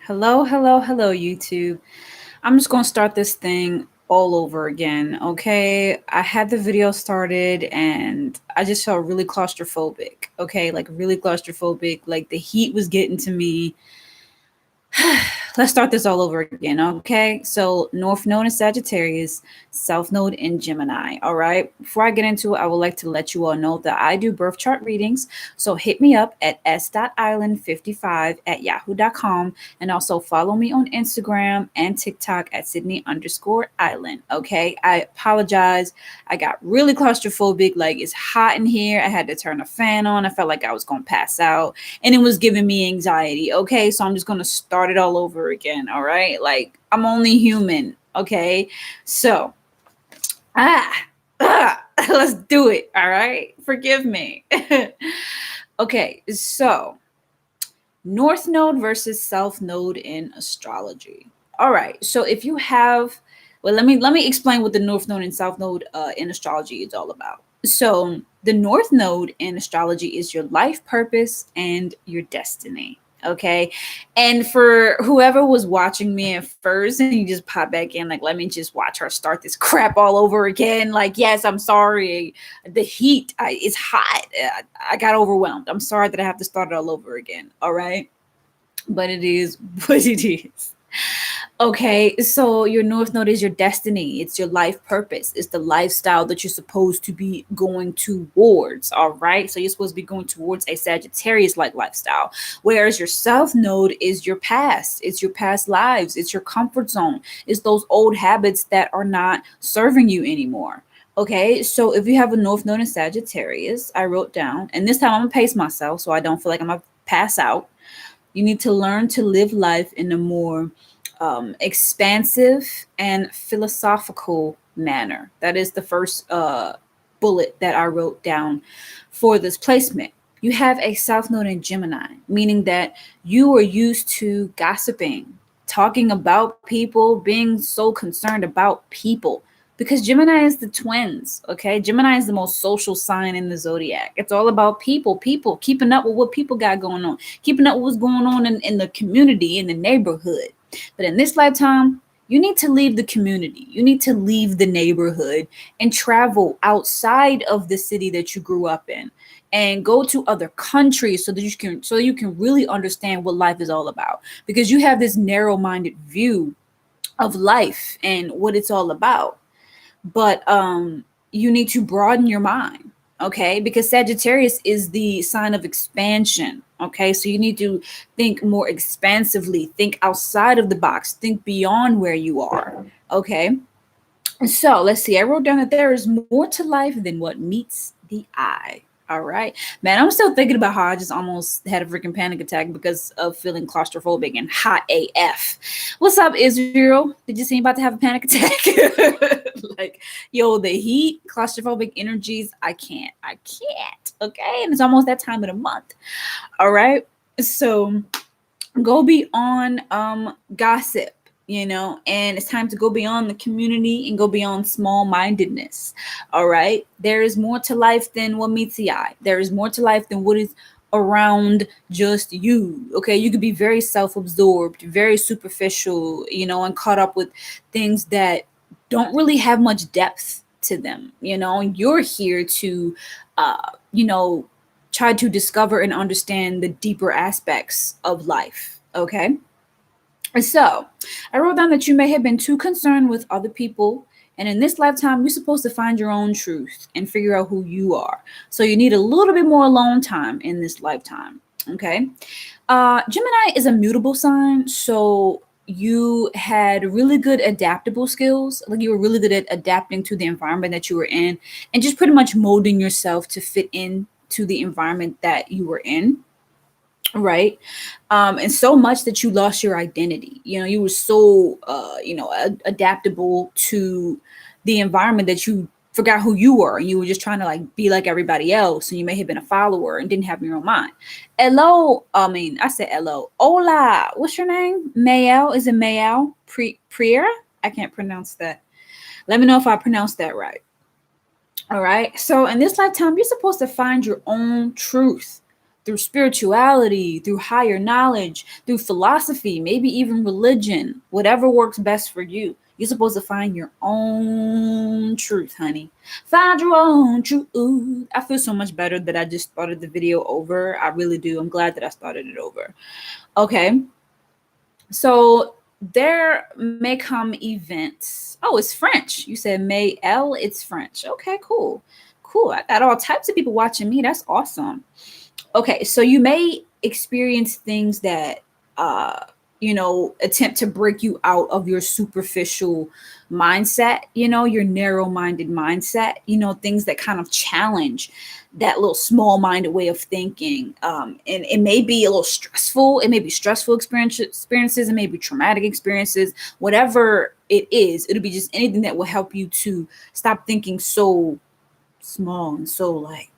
Hello, hello, hello, YouTube. I'm just going to start this thing all over again, okay? I had the video started and I just felt really claustrophobic, okay? Like, really claustrophobic. Like, the heat was getting to me. Let's start this all over again, okay? So, North Node in Sagittarius, South Node in Gemini, all right? Before I get into it, I would like to let you all know that I do birth chart readings. So, hit me up at s.island55@yahoo.com and also follow me on Instagram and TikTok at Sydney_island, okay? I apologize. I got really claustrophobic. Like, it's hot in here. I had to turn a fan on. I felt like I was going to pass out and it was giving me anxiety. Okay, so I'm just gonna start it all over again. All right, like I'm only human. Okay, so ah, let's do it. All right, forgive me. Okay, so North Node versus South Node in astrology. All right, so if you have, well, let me explain what the North Node and South Node in astrology is all about. So the North Node in astrology is your life purpose and your destiny. Okay, and for whoever was watching me at first and you just pop back in, like, let me just watch her start this crap all over again. Like, yes, I'm sorry. The heat is hot. I got overwhelmed. I'm sorry that I have to start it all over again. All right, but it is what it is. Okay, so your North Node is your destiny. It's your life purpose. It's the lifestyle that you're supposed to be going towards. All right, so you're supposed to be going towards a Sagittarius like lifestyle. Whereas your South Node is your past. It's your past lives. It's your comfort zone. It's those old habits that are not serving you anymore. Okay, so if you have a North Node in Sagittarius, I wrote down, and this time I'm gonna pace myself so I don't feel like I'm gonna pass out. You need to learn to live life in a more expansive and philosophical manner. That is the first bullet that I wrote down for this placement. You have a South Node in Gemini, meaning that you are used to gossiping, talking about people, being so concerned about people. Because Gemini is the twins, okay? Gemini is the most social sign in the zodiac. It's all about people, keeping up with what people got going on, keeping up with what's going on in the community, in the neighborhood. But in this lifetime, you need to leave the community. You need to leave the neighborhood and travel outside of the city that you grew up in and go to other countries so you can really understand what life is all about, because you have this narrow-minded view of life and what it's all about. But you need to broaden your mind, okay? Because Sagittarius is the sign of expansion, okay? So you need to think more expansively, think outside of the box, think beyond where you are, okay? So let's see. I wrote down that there is more to life than what meets the eye. All right, man. I'm still thinking about how I just almost had a freaking panic attack because of feeling claustrophobic and hot AF. What's up, Israel? Did you see me about to have a panic attack? Like, yo, the heat, claustrophobic energies. I can't. I can't. Okay, and it's almost that time of the month. All right, so go beyond gossip, and it's time to go beyond the community and go beyond small-mindedness. All right, there is more to life than what meets the eye. There is more to life than what is around just you. Okay, you could be very self-absorbed, very superficial, and caught up with things that don't really have much depth to them. You're here to you know try to discover and understand the deeper aspects of life. Okay. So I wrote down that you may have been too concerned with other people. And in this lifetime, you're supposed to find your own truth and figure out who you are. So you need a little bit more alone time in this lifetime. Okay. Gemini is a mutable sign. So you had really good adaptable skills. Like, you were really good at adapting to the environment that you were in and just pretty much molding yourself to fit in to the environment that you were in, right? And so much that you lost your identity. You were so adaptable to the environment that you forgot who you were, and you were just trying to, like, be like everybody else, and you may have been a follower and didn't have your own mind. Hello, I said hello. Hola, what's your name? Mayel? Is it Mayel Priera? I can't pronounce that. Let me know if I pronounced that right. All right, so in this lifetime, you're supposed to find your own truth. through spirituality, through higher knowledge, through philosophy, maybe even religion, whatever works best for you. You're supposed to find your own truth, honey. Find your own truth. I feel so much better that I just started the video over. I really do. I'm glad that I started it over. Okay. So there may come events. Oh, it's French. You said May L. It's French. Okay, cool. Cool. I got all types of people watching me. That's awesome. Okay, so you may experience things that attempt to break you out of your superficial mindset, your narrow-minded mindset, things that kind of challenge that little small-minded way of thinking. And it may be a little stressful. It may be stressful experiences. It may be traumatic experiences. Whatever it is, it'll be just anything that will help you to stop thinking so small and so like,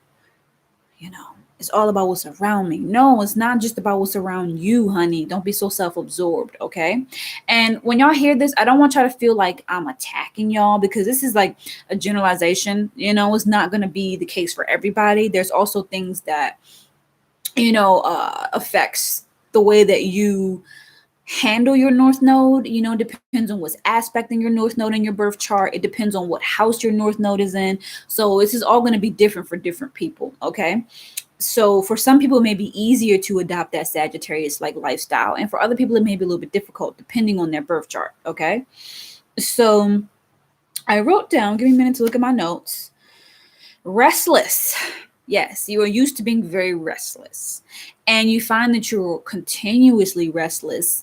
it's all about what's around me. No, it's not just about what's around you, honey. Don't be so self-absorbed, okay? And when y'all hear this, I don't want y'all to feel like I'm attacking y'all, because this is like a generalization. It's not going to be the case for everybody. There's also things that, affects the way that you handle your north node. Depends on what's aspecting your north node in your birth chart. It depends on what house your north node is in. So this is all going to be different for different people, okay? So for some people, it may be easier to adopt that Sagittarius like lifestyle, and for other people, it may be a little bit difficult depending on their birth chart. Okay, so I wrote down. Give me a minute to look at my notes. Restless. Yes, you are used to being very restless, and you find that you're continuously restless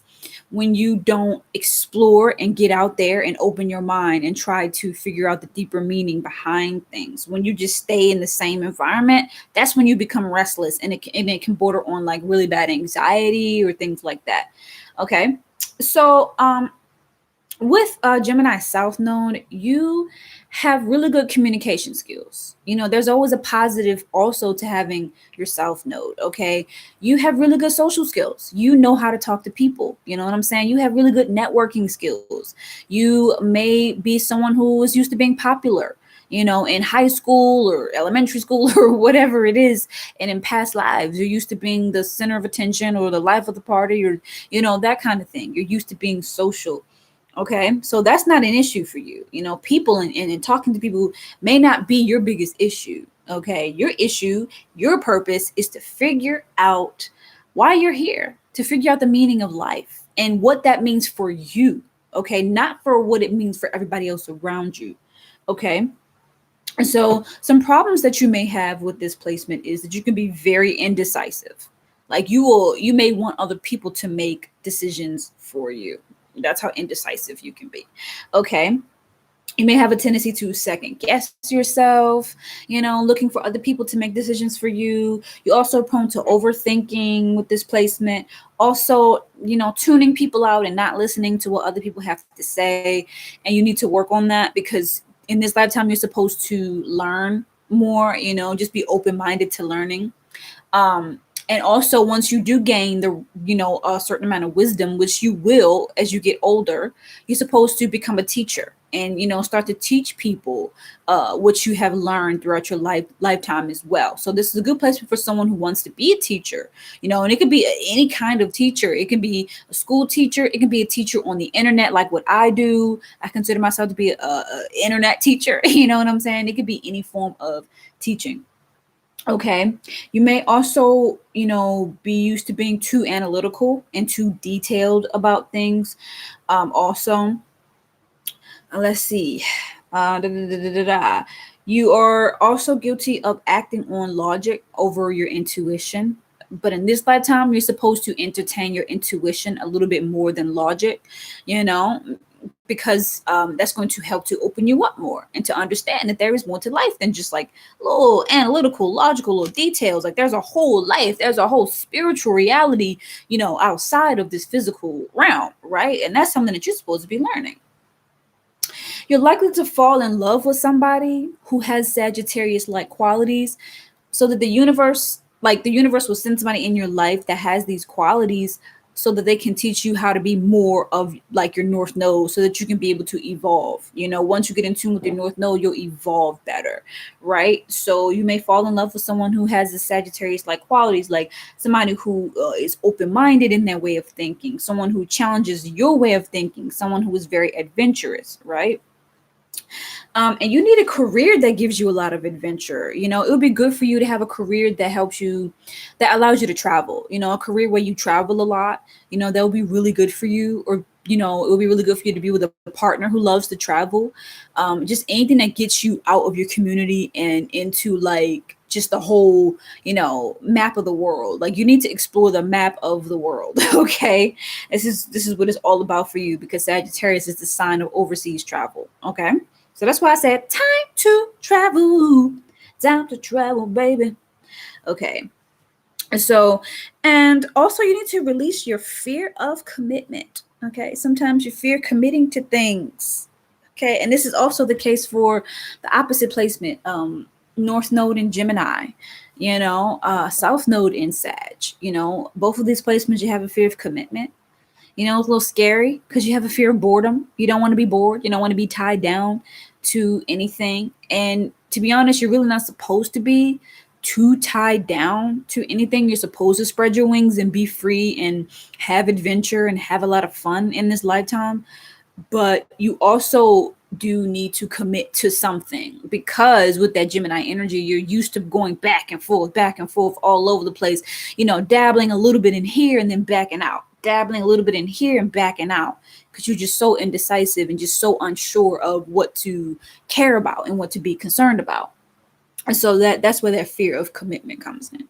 when you don't explore and get out there and open your mind and try to figure out the deeper meaning behind things. When you just stay in the same environment, that's when you become restless, and it can border on like really bad anxiety or things like that. Okay, so with Gemini South Node, you have really good communication skills. There's always a positive also to having your South Node, okay? You have really good social skills. You know how to talk to people. You know what I'm saying? You have really good networking skills. You may be someone who is used to being popular, in high school or elementary school or whatever it is. And in past lives, you're used to being the center of attention or the life of the party, or, that kind of thing. You're used to being social. Okay, so that's not an issue for you. People and talking to people may not be your biggest issue. Okay, your issue, your purpose is to figure out why you're here, to figure out the meaning of life and what that means for you. Okay, not for what it means for everybody else around you. Okay. And so some problems that you may have with this placement is that you can be very indecisive. Like you may want other people to make decisions for you. That's how indecisive you can be. Okay. You may have a tendency to second guess yourself, looking for other people to make decisions for you. You're also prone to overthinking with this placement. Also, tuning people out and not listening to what other people have to say. And you need to work on that, because in this lifetime, you're supposed to learn more, just be open-minded to learning. And also, once you do gain a certain amount of wisdom, which you will as you get older, you're supposed to become a teacher and, start to teach people what you have learned throughout your lifetime as well. So this is a good place for someone who wants to be a teacher, and it could be any kind of teacher. It can be a school teacher. It can be a teacher on the internet, like what I do. I consider myself to be a internet teacher. You know what I'm saying? It could be any form of teaching. Okay. You may also, be used to being too analytical and too detailed about things. Also, let's see. You are also guilty of acting on logic over your intuition. But in this lifetime, you're supposed to entertain your intuition a little bit more than logic, because that's going to help to open you up more and to understand that there is more to life than just like little analytical, logical, or details. Like there's a whole life, there's a whole spiritual reality, outside of this physical realm, right? And that's something that you're supposed to be learning. You're likely to fall in love with somebody who has Sagittarius-like qualities, so that the universe will send somebody in your life that has these qualities so that they can teach you how to be more of like your North Node so that you can be able to evolve. You know, once you get in tune with your North Node, you'll evolve better, right? So you may fall in love with someone who has the Sagittarius like qualities, like somebody who is open minded in their way of thinking, someone who challenges your way of thinking, someone who is very adventurous, right? And you need a career that gives you a lot of adventure. You know, it would be good for you to have a career that helps you, that allows you to travel. You know, a career where you travel a lot. You know, that would be really good for you. Or you know, it would be really good for you to be with a partner who loves to travel. Just anything that gets you out of your community and into like just the whole, you know, map of the world. Like you need to explore the map of the world. Okay, this is what it's all about for you, because Sagittarius is the sign of overseas travel. Okay. So that's why I said time to travel. Time to travel, baby. Okay. So, and also you need to release your fear of commitment. Okay. Sometimes you fear committing to things. Okay. And this is also the case for the opposite placement, North Node in Gemini, you know, South Node in Sag. You know, both of these placements, you have a fear of commitment. You know, it's a little scary because you have a fear of boredom. You don't want to be bored. You don't want to be tied down to anything. And to be honest, you're really not supposed to be too tied down to anything. You're supposed to spread your wings and be free and have adventure and have a lot of fun in this lifetime. But you also do need to commit to something, because with that Gemini energy, you're used to going back and forth all over the place, you know, dabbling a little bit in here and then backing out, dabbling a little bit in here and backing out, because you're just so indecisive and just so unsure of what to care about and what to be concerned about. And so that's where that fear of commitment comes in.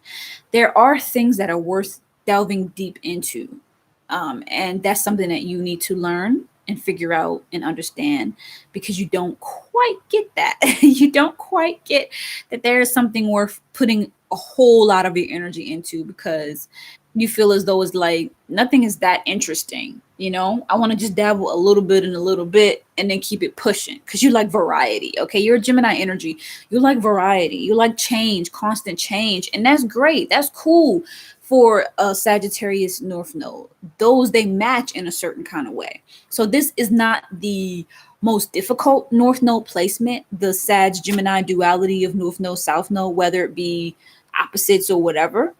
There are things that are worth delving deep into. And that's something that you need to learn and figure out and understand, because you don't quite get that. You don't quite get that there is something worth putting a whole lot of your energy into, because you feel as though it's like nothing is that interesting. You know, I want to just dabble a little bit and a little bit and then keep it pushing, because you like variety. Okay. You're a Gemini energy. You like variety. You like change, constant change. And that's great. That's cool for a Sagittarius North Node. Those, they match in a certain kind of way. So this is not the most difficult North Node placement, the Sag Gemini duality of North Node, South Node, whether it be opposites or whatever.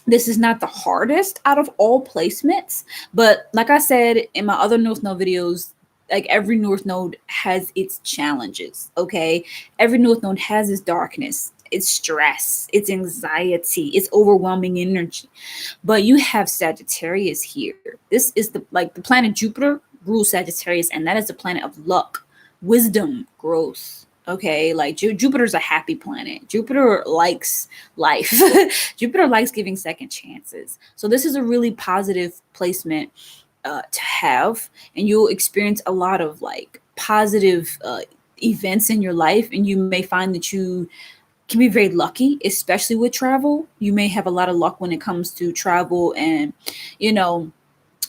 This is not the hardest out of all placements, but like I said in my other North Node videos, like every North Node has its challenges. Okay. Every North Node has its darkness, its stress, its anxiety, its overwhelming energy. But you have Sagittarius here. This is the planet Jupiter rules Sagittarius, and that is the planet of luck, wisdom, growth. Okay, like Jupiter's a happy planet. Jupiter likes life. Jupiter likes giving second chances. So this is a really positive placement to have, and you'll experience a lot of like positive events in your life, and you may find that you can be very lucky, especially with travel. You may have a lot of luck when it comes to travel and, you know,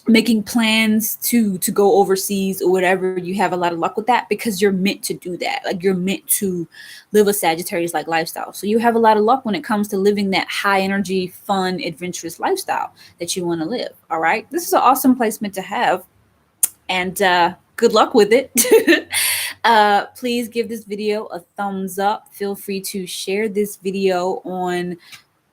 making plans to go overseas or whatever. You have a lot of luck with that because you're meant to do that. Like you're meant to live a Sagittarius like lifestyle. So you have a lot of luck when it comes to living that high energy, fun, adventurous lifestyle that you want to live. All right. This is an awesome placement to have. And good luck with it. Please give this video a thumbs up. Feel free to share this video on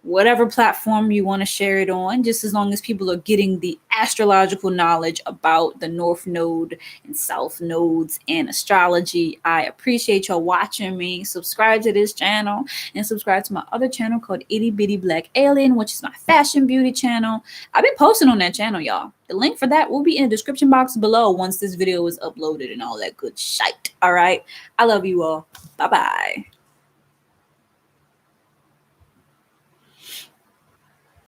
whatever platform you want to share it on, just as long as people are getting the astrological knowledge about the North Node and South Nodes and astrology. I appreciate y'all watching me. Subscribe to this channel and subscribe to my other channel called Itty Bitty Black Alien, which is my fashion beauty channel. I've been posting on that channel, y'all. The link for that will be in the description box below once this video is uploaded and all that good shite. All right. I love you all. Bye-bye.